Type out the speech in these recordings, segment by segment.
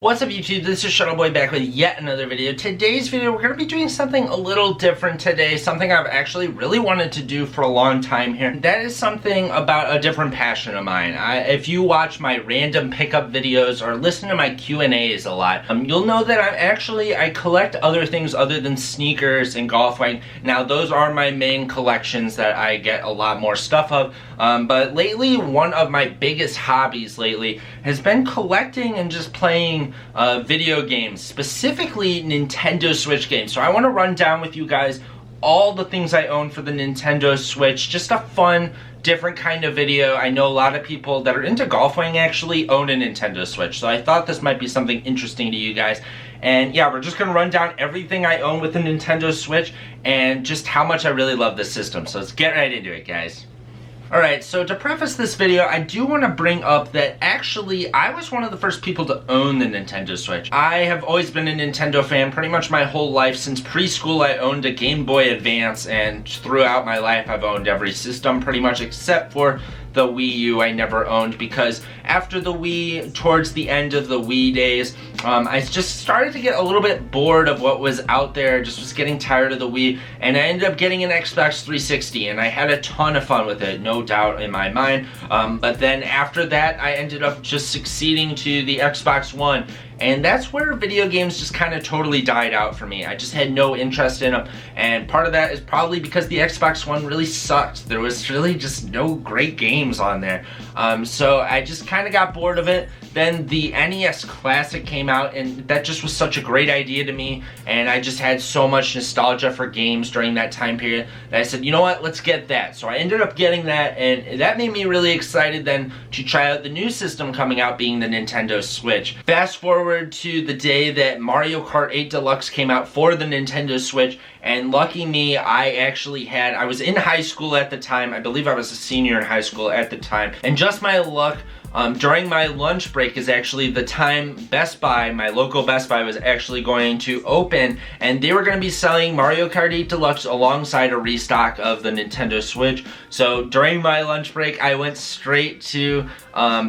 What's up YouTube, this is Shuttleboy back with yet another video. Today's video, we're going to be doing something a little different today, something I've actually really wanted to do for a long time here. That is something about a different passion of mine. If you watch my random pickup videos or listen to my Q&As a lot, you'll know that I collect other things other than sneakers and golf swing. Now those are my main collections that I get a lot more stuff of, but lately one of my biggest hobbies lately has been collecting and just playing video games, specifically Nintendo Switch games. So I want to run down with you guys all the things I own for the Nintendo Switch. Just a fun, different kind of video. I know a lot of people that are into golfing actually own a Nintendo Switch, so I thought this might be something interesting to you guys. And yeah, we're just going to run down everything I own with the Nintendo Switch and just how much I really love this system. So let's get right into it, guys. Alright, so to preface this video, I do want to bring up that actually I was one of the first people to own the Nintendo Switch. I have always been a Nintendo fan pretty much my whole life. Since preschool I owned a Game Boy Advance, and throughout my life I've owned every system pretty much except for the Wii U. I never owned, because after the Wii, towards the end of the Wii days, I just started to get a little bit bored of what was out there. Just was getting tired of the Wii, and I ended up getting an Xbox 360, and I had a ton of fun with it, no doubt in my mind. But then after that, I ended up just succeeding to the Xbox One, and that's where video games just kind of totally died out for me. I just had no interest in them, and part of that is probably because the Xbox One really sucked. There was really just no great games on there. So I just kind of got bored of it. Then the NES Classic came out, and that just was such a great idea to me, and I just had so much nostalgia for games during that time period that I said, you know what, let's get that. So I ended up getting that, and that made me really excited then to try out the new system coming out, being the Nintendo Switch. Fast forward to the day that Mario Kart 8 Deluxe came out for the Nintendo Switch, and lucky me, I was in high school at the time. I believe I was a senior in high school at the time, and just my luck, during my lunch break is actually the time Best Buy, my local Best Buy, was actually going to open, and they were going to be selling Mario Kart 8 Deluxe alongside a restock of the Nintendo Switch. So during my lunch break, I went straight to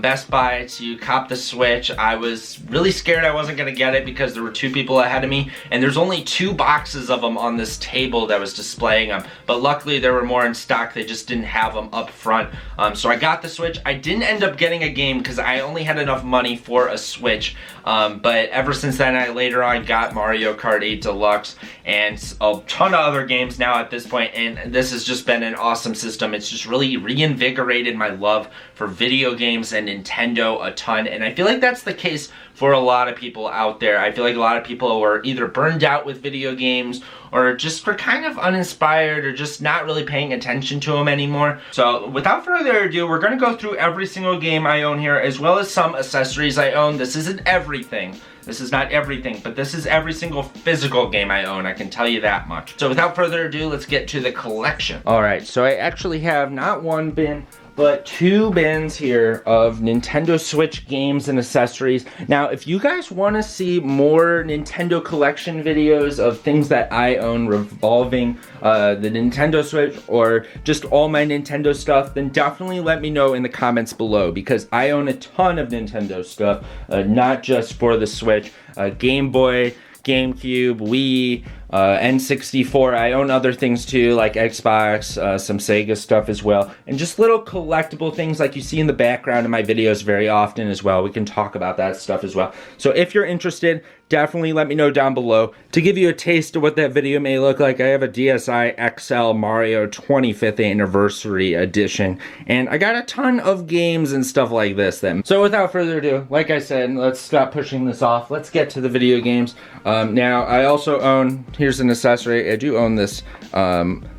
Best Buy to cop the Switch. I was really scared I wasn't going to get it because there were two people ahead of me, and there's only 2 boxes of them on this table that was displaying them. But luckily there were more in stock, they just didn't have them up front. So I got the Switch. I didn't end up getting a game because I only had enough money for a Switch, but ever since then I later on got Mario Kart 8 Deluxe and a ton of other games now at this point, and this has just been an awesome system. It's just really reinvigorated my love for video games and Nintendo a ton, and I feel like that's the case for a lot of people out there. I feel like a lot of people were either burned out with video games or just were kind of uninspired or just not really paying attention to them anymore. So without further ado, we're going to go through every single game I own here, as well as some accessories I own. This isn't everything. This is not everything, but this is every single physical game I own, I can tell you that much. So without further ado, let's get to the collection. Alright, so I actually have not one bin, but 2 bins here of Nintendo Switch games and accessories. Now, if you guys want to see more Nintendo collection videos of things that I own revolving the Nintendo Switch, or just all my Nintendo stuff, then definitely let me know in the comments below, because I own a ton of Nintendo stuff, not just for the Switch. Game Boy, GameCube, Wii, N64. I own other things too, like Xbox, some Sega stuff as well, and just little collectible things like you see in the background of my videos very often as well. We can talk about that stuff as well. So if you're interested, definitely let me know down below. To give you a taste of what that video may look like, I have a DSi XL Mario 25th Anniversary Edition, and I got a ton of games and stuff like this then. So without further ado, like I said, let's stop pushing this off. Let's get to the video games. Now, I also own, here's an accessory, I do own this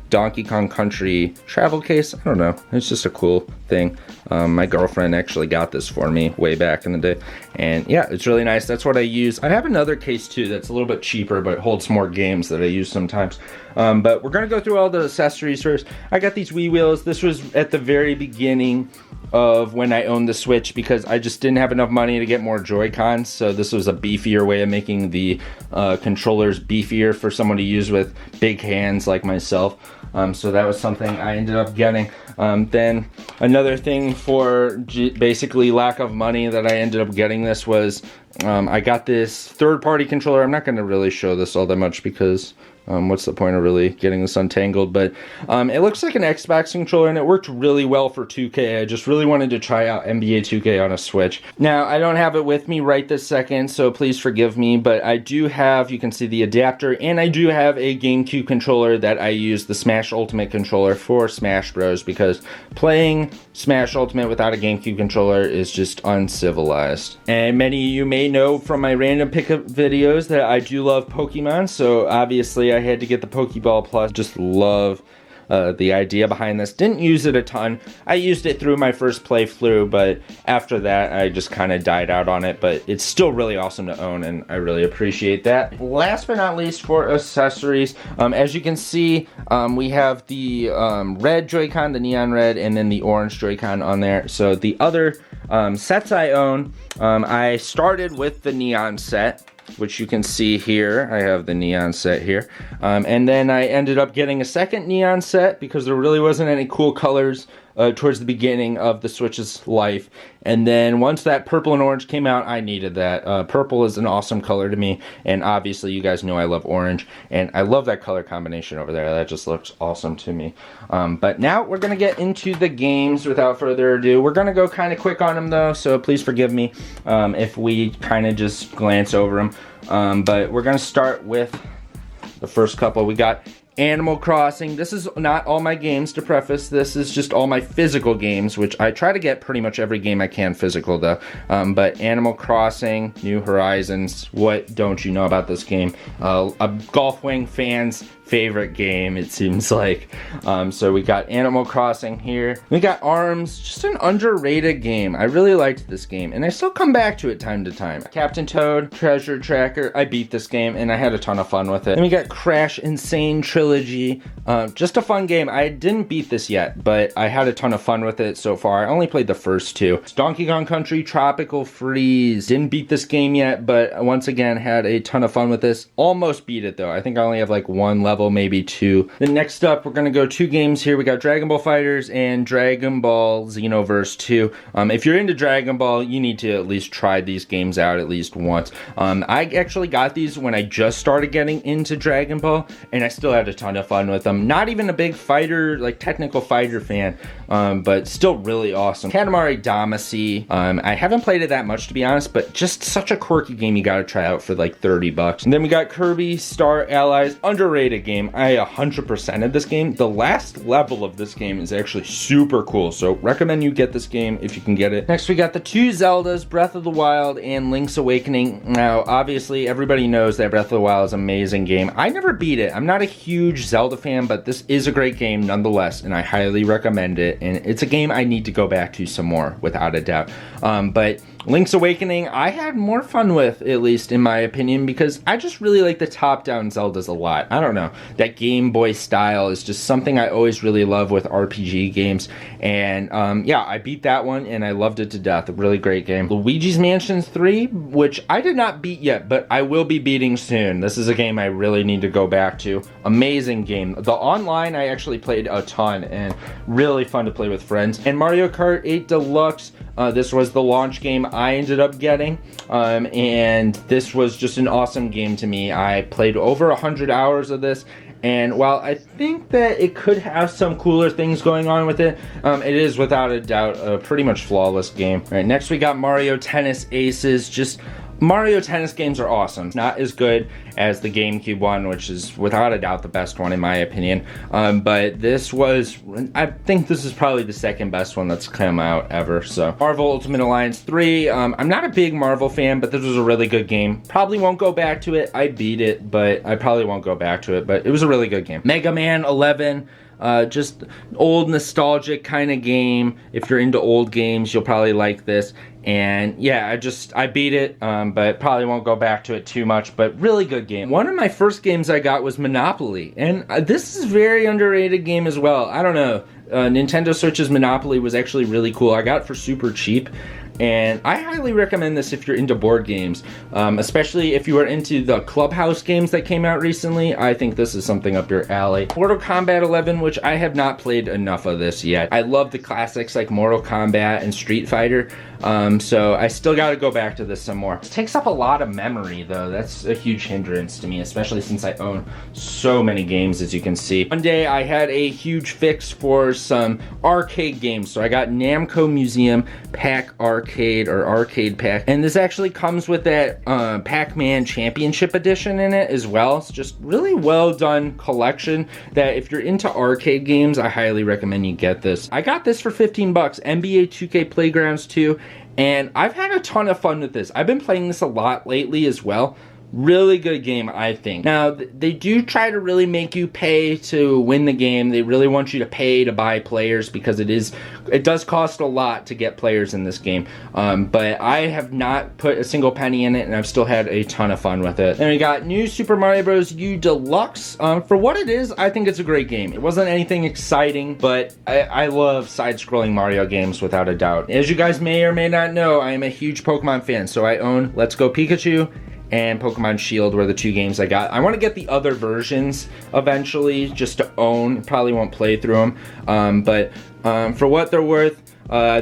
Donkey Kong Country travel case. I don't know, it's just a cool thing. My girlfriend actually got this for me way back in the day, and yeah, it's really nice. That's what I use. I have another case too that's a little bit cheaper, but holds more games that I use sometimes. But we're gonna go through all the accessories first. I got these Wii wheels. This was at the very beginning of when I owned the Switch, because I just didn't have enough money to get more Joy-Cons, so this was a beefier way of making the controllers beefier for someone to use with big hands like myself. So that was something I ended up getting. Then another thing for basically lack of money that I ended up getting this was I got this third-party controller. I'm not going to really show this all that much because what's the point of really getting this untangled? But it looks like an Xbox controller, and it worked really well for 2K. I just really wanted to try out NBA 2K on a Switch. Now, I don't have it with me right this second, so please forgive me, but I do have, you can see the adapter, and I do have a GameCube controller that I use, the Smash Ultimate controller for Smash Bros, because playing Smash Ultimate without a GameCube controller is just uncivilized. And many of you may know from my random pickup videos that I do love Pokemon, so obviously I had to get the Pokeball Plus. Just love the idea behind this. Didn't use it a ton. I used it through my first playthrough, but after that I just kind of died out on it, but it's still really awesome to own, and I really appreciate that. Last but not least, for accessories, as you can see, we have the red Joy-Con, the neon red, and then the orange Joy-Con on there. So the other sets I own, I started with the neon set, which you can see here. I have the neon set here. And then I ended up getting a second neon set because there really wasn't any cool colors towards the beginning of the Switch's life. And then once that purple and orange came out, I needed that. Purple is an awesome color to me, and obviously you guys know I love orange, and I love that color combination over there. That just looks awesome to me. But now we're going to get into the games without further ado. We're going to go kind of quick on them though, so please forgive me if we kind of just glance over them. But we're going to start with the first couple. We got Animal Crossing. This is not all my games, to preface. This is just all my physical games, which I try to get pretty much every game I can physical though. But Animal Crossing, New Horizons, what don't you know about this game? A Golfwing fan's favorite game, it seems like. So we got Animal Crossing here. We got ARMS, just an underrated game. I really liked this game, and I still come back to it time to time. Captain Toad, Treasure Tracker. I beat this game, and I had a ton of fun with it. Then we got Crash Insane Trilogy. Just a fun game. I didn't beat this yet, but I had a ton of fun with it so far. I only played the first two. Donkey Kong Country Tropical Freeze. Didn't beat this game yet, but once again, had a ton of fun with this. Almost beat it, though. I think I only have like one level, maybe two. Then next up, we're gonna go two games here. We got Dragon Ball FighterZ and Dragon Ball Xenoverse 2. If you're into Dragon Ball, you need to at least try these games out at least once. I actually got these when I just started getting into Dragon Ball, and I still had a ton of fun with them. Not even a big fighter, like technical fighter fan, but still really awesome. Katamari Damacy. I haven't played it that much, to be honest, but just such a quirky game you gotta try out for like 30 bucks. And then we got Kirby Star Allies, underrated game. I 100%ed this game. The last level of this game is actually super cool, so recommend you get this game if you can get it. Next we got the two Zeldas, Breath of the Wild and Link's Awakening. Now obviously everybody knows that Breath of the Wild is an amazing game. I never beat it. I'm not a huge Zelda fan, but this is a great game nonetheless, and I highly recommend it, and it's a game I need to go back to some more, without a doubt. But Link's Awakening, I had more fun with, at least in my opinion, because I just really like the top-down Zeldas a lot. I don't know, that Game Boy style is just something I always really love with RPG games, and yeah, I beat that one and I loved it to death. A really great game. Luigi's Mansion 3, which I did not beat yet, but I will be beating soon. This is a game I really need to go back to. Amazing game. The online I actually played a ton, and really fun to play with friends. And Mario Kart 8 Deluxe, this was the launch game I ended up getting, and this was just an awesome game to me. I played over 100 hours of this, and while I think that it could have some cooler things going on with it, it is without a doubt a pretty much flawless game. All right, next we got Mario Tennis Aces. Just Mario Tennis games are awesome. Not as good as the GameCube one, which is without a doubt the best one in my opinion. But this was, I think this is probably the second best one that's come out ever. So Marvel Ultimate Alliance 3. I'm not a big Marvel fan, but this was a really good game. Probably won't go back to it. I beat it, but I probably won't go back to it. But it was a really good game. Mega Man 11. Just old nostalgic kind of game. If you're into old games, you'll probably like this. And yeah, I beat it, but probably won't go back to it too much, but really good game. One of my first games I got was Monopoly, and this is a very underrated game as well. I don't know, Nintendo Switch's Monopoly was actually really cool. I got it for super cheap, and I highly recommend this if you're into board games, especially if you are into the Clubhouse games that came out recently. I think this is something up your alley. Mortal Kombat 11, which I have not played enough of this yet. I love the classics like Mortal Kombat and Street Fighter, so I still got to go back to this some more. It takes up a lot of memory though. That's a huge hindrance to me, especially since I own so many games, as you can see. One day I had a huge fix for some arcade games, so I got Namco Museum Pack Arcade, or Arcade Pack, and this actually comes with that Pac-Man Championship Edition in it as well. It's just really well done collection that if you're into arcade games, I highly recommend you get this. I got this for 15 bucks, NBA 2K Playgrounds 2, and I've had a ton of fun with this. I've been playing this a lot lately as well. Really good game, I think. Now, they do try to really make you pay to win the game. They really want you to pay to buy players because it does cost a lot to get players in this game. But I have not put a single penny in it, and I've still had a ton of fun with it. Then we got New Super Mario Bros. U Deluxe. For what it is, I think it's a great game. It wasn't anything exciting, but I love side-scrolling Mario games without a doubt. As you guys may or may not know, I am a huge Pokemon fan, so I own Let's Go Pikachu and Pokemon Shield were the two games I got. I want to get the other versions eventually just to own. Probably won't play through them, but for what they're worth,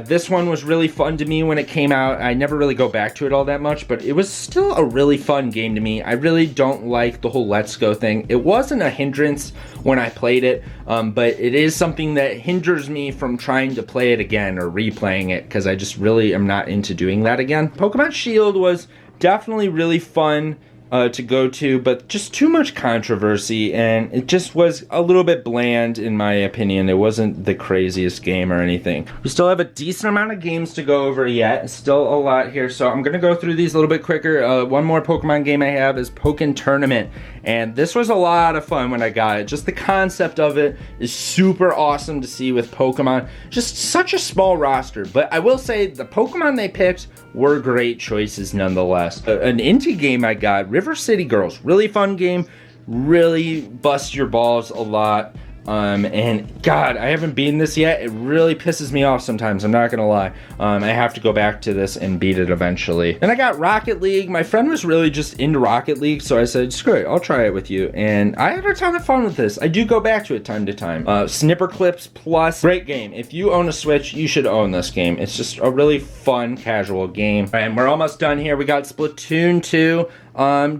this one was really fun to me when it came out. I never really go back to it all that much, but it was still a really fun game to me. I really don't like the whole Let's Go thing. It wasn't a hindrance when I played it, but it is something that hinders me from trying to play it again or replaying it, because I just really am not into doing that again. Pokemon Shield was definitely really fun to go to, but just too much controversy, and it just was a little bit bland in my opinion. It wasn't the craziest game or anything. We still have a decent amount of games to go over yet. Still a lot here, so I'm gonna go through these a little bit quicker. One more Pokemon game I have is Pokken Tournament, and this was a lot of fun when I got it. Just the concept of it is super awesome to see with Pokemon. Just such a small roster, but I will say the Pokemon they picked were great choices nonetheless. An indie game I got, River City Girls. Really fun game, really bust your balls a lot. And God, I haven't beaten this yet. It really pisses me off sometimes, I'm not gonna lie. I have to go back to this and beat it eventually. Then I got Rocket League. My friend was really just into Rocket League, so I said, screw it, I'll try it with you. And I had a ton of fun with this. I do go back to it time to time. Snipper Clips Plus, great game. If you own a Switch, you should own this game. It's just a really fun, casual game. All right, and we're almost done here. We got Splatoon 2.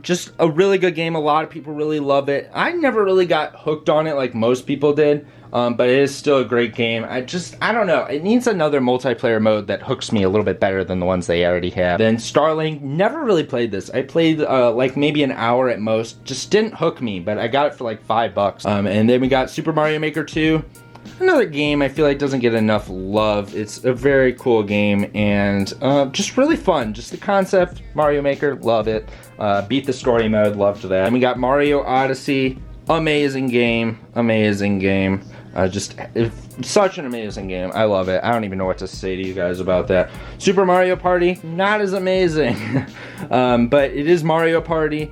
Just a really good game. A lot of people really love it. I never really got hooked on it like most people did, but it is still a great game. I don't know. It needs another multiplayer mode that hooks me a little bit better than the ones they already have. Then Starlink, never really played this. I played like maybe an hour at most. Just didn't hook me, but I got it for like $5. And then we got Super Mario Maker 2. Another game I feel like doesn't get enough love. It's a very cool game and just really fun. Just the concept, Mario Maker, love it. Beat the story mode, loved that. And we got Mario Odyssey, amazing game, amazing game. Such an amazing game. I love it. I don't even know what to say to you guys about that. Super Mario Party, not as amazing, but it is Mario Party.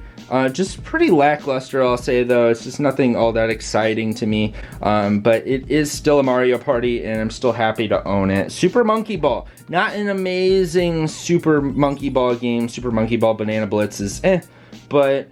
Just pretty lackluster, I'll say, though. It's just nothing all that exciting to me, but it is still a Mario Party, and I'm still happy to own it. Super Monkey Ball, not an amazing Super Monkey Ball game. Super Monkey Ball Banana Blitz is but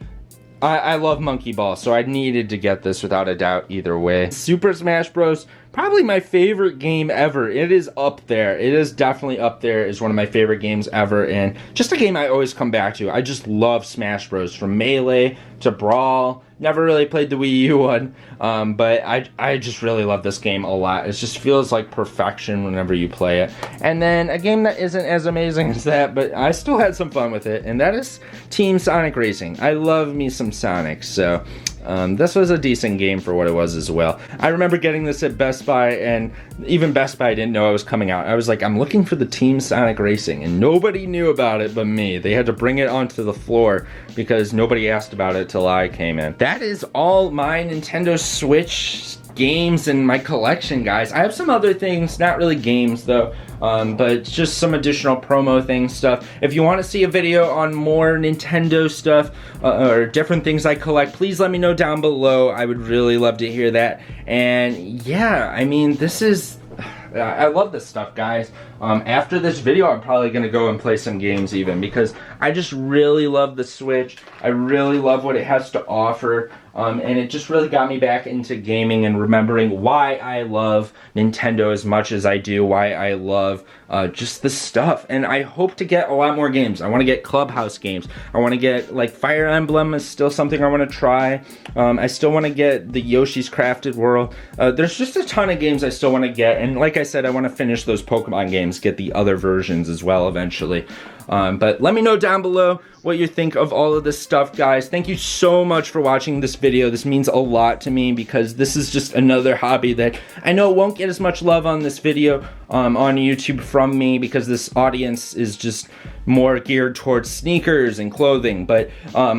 I love Monkey Ball, so I needed to get this without a doubt either way. Super Smash Bros. Probably my favorite game ever. It is up there. It is definitely up there as one of my favorite games ever, and just a game I always come back to. I just love Smash Bros. From Melee to Brawl. Never really played the Wii U one, but I just really love this game a lot. It just feels like perfection whenever you play it. And then a game that isn't as amazing as that, but I still had some fun with it, and that is Team Sonic Racing. I love me some Sonic, so this was a decent game for what it was as well. I remember getting this at Best Buy, and even Best Buy didn't know it was coming out. I was like, I'm looking for the Team Sonic Racing, and nobody knew about it but me. They had to bring it onto the floor because nobody asked about it till I came in. That is all my Nintendo Switch games in my collection, guys. I have some other things, not really games though, but just some additional promo thing stuff. If you want to see a video on more Nintendo stuff or different things I collect, please let me know down below. I would really love to hear that. And yeah, I mean, this is I love this stuff, guys. After this video, I'm probably going to go and play some games even, because I just really love the Switch. I really love what it has to offer. And it just really got me back into gaming and remembering why I love Nintendo as much as I do, why I love just the stuff. And I hope to get a lot more games. I want to get Clubhouse games. I want to get, like, Fire Emblem is still something I want to try. I still want to get the Yoshi's Crafted World. There's just a ton of games I still want to get. And like I said, I want to finish those Pokemon games, get the other versions as well eventually. But let me know down below what you think of all of this stuff, guys. Thank you so much for watching this video. This means a lot to me, because this is just another hobby that I know won't get as much love on this video on YouTube from me, because this audience is just more geared towards sneakers and clothing. But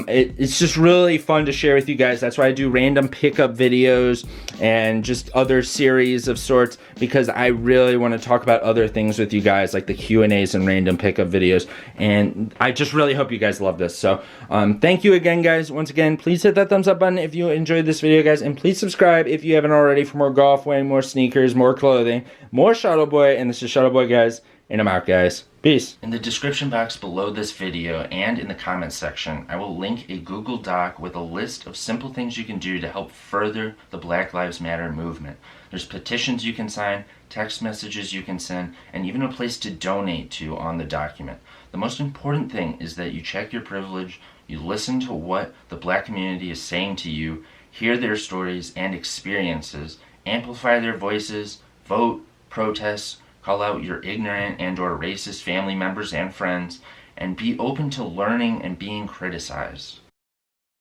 it's just really fun to share with you guys. That's why I do random pickup videos and just other series of sorts, because I really want to talk about other things with you guys, like the Q&As and random pickup videos. And I just really hope you guys love this. So thank you again, guys. Once again, please hit that thumbs up button if you enjoyed this video, guys, and please subscribe if you haven't already for more golf wearing, more sneakers, more clothing, more Shuttleboy. And this is Shuttleboy, guys, and I'm out, guys. Peace. In the description box below this video and in the comments section, I will link a Google Doc with a list of simple things you can do to help further the Black Lives Matter movement. There's petitions you can sign, text messages you can send, and even a place to donate to on the document. The most important thing is that you check your privilege, you listen to what the black community is saying to you, hear their stories and experiences, amplify their voices, vote, protest, call out your ignorant and or racist family members and friends, and be open to learning and being criticized.